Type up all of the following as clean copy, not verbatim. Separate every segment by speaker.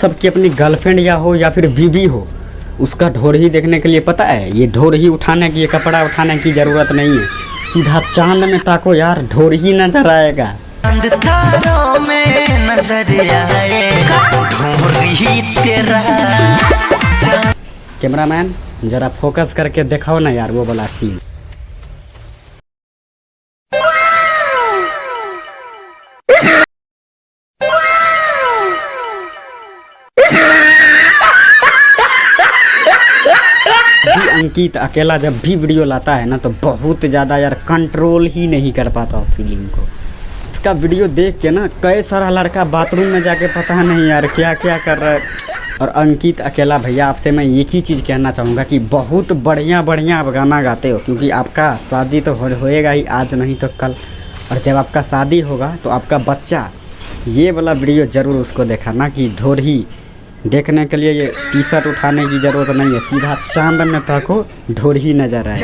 Speaker 1: सबकी अपनी गर्लफ्रेंड या हो या फिर बीवी हो, उसका ढोर ही देखने के लिए पता है ये ढोर ही उठाने की, ये कपड़ा उठाने की ज़रूरत नहीं है। सीधा चांद में ताको यार, ढोर ही नजर आएगा। कैमरामैन जरा फोकस करके दिखाओ ना यार वो वाला सीन। अंकित अकेला जब भी वीडियो लाता है ना तो बहुत ज़्यादा यार कंट्रोल ही नहीं कर पाता फीलिंग को। इसका वीडियो देख के ना कई सारा लड़का बाथरूम में जाके पता नहीं यार क्या क्या कर रहा है। और अंकित अकेला भैया आपसे मैं एक ही चीज़ कहना चाहूँगा कि बहुत बढ़िया बढ़िया आप गाना गाते हो, क्योंकि आपका शादी तो होएगा ही, आज नहीं तो कल। और जब आपका शादी होगा तो आपका बच्चा ये वाला वीडियो ज़रूर उसको दिखाना कि ढोर ही देखने के लिए ये टी शर्ट उठाने की ज़रूरत नहीं है, सीधा चांद में ताको ढोर ही नजर आए।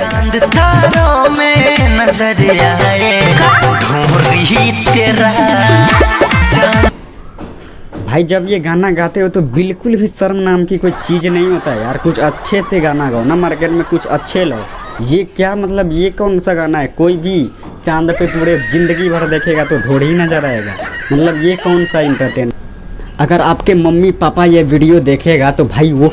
Speaker 1: भाई जब ये गाना गाते हो तो बिल्कुल भी शर्म नाम की कोई चीज़ नहीं होता है यार। कुछ अच्छे से गाना गाओ ना, मार्केट में कुछ अच्छे लो। ये क्या मतलब, ये कौन सा गाना है? कोई भी चांद पे पूरे ज़िंदगी भर देखेगा तो ढोर ही नजर आएगा, मतलब ये कौन सा इंटरटेन। अगर आपके मम्मी पापा ये वीडियो देखेगा तो भाई वो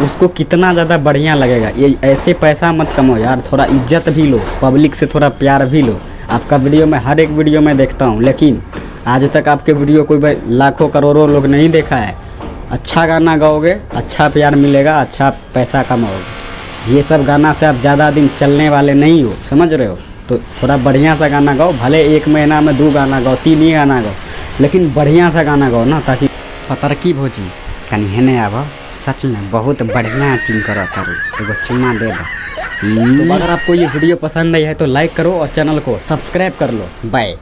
Speaker 1: उसको कितना ज़्यादा बढ़िया लगेगा। ये ऐसे पैसा मत कमाओ यार, थोड़ा इज्जत भी लो, पब्लिक से थोड़ा प्यार भी लो। आपका वीडियो मैं हर एक वीडियो में देखता हूँ, लेकिन आज तक आपके वीडियो कोई भाई लाखों करोड़ों लोग नहीं देखा है। अच्छा गाना गाओगे, अच्छा प्यार मिलेगा, अच्छा पैसा कमाओगे। ये सब गाना से आप ज़्यादा दिन चलने वाले नहीं हो, समझ रहे हो? तो थोड़ा बढ़िया सा गाना गाओ, भले एक महीना में 2 गाना गाओ, 3 ही गाना गाओ, लेकिन बढ़िया सा गाना गाओ ना, ताकि पतरकी भोजी कहीं हेने आब। सच में बहुत बढ़िया एक्टिंग करो तारू, एगो चुम्मा दे दो। तो अगर आपको ये वीडियो पसंद आई है तो लाइक करो और चैनल को सब्सक्राइब कर लो। बाय।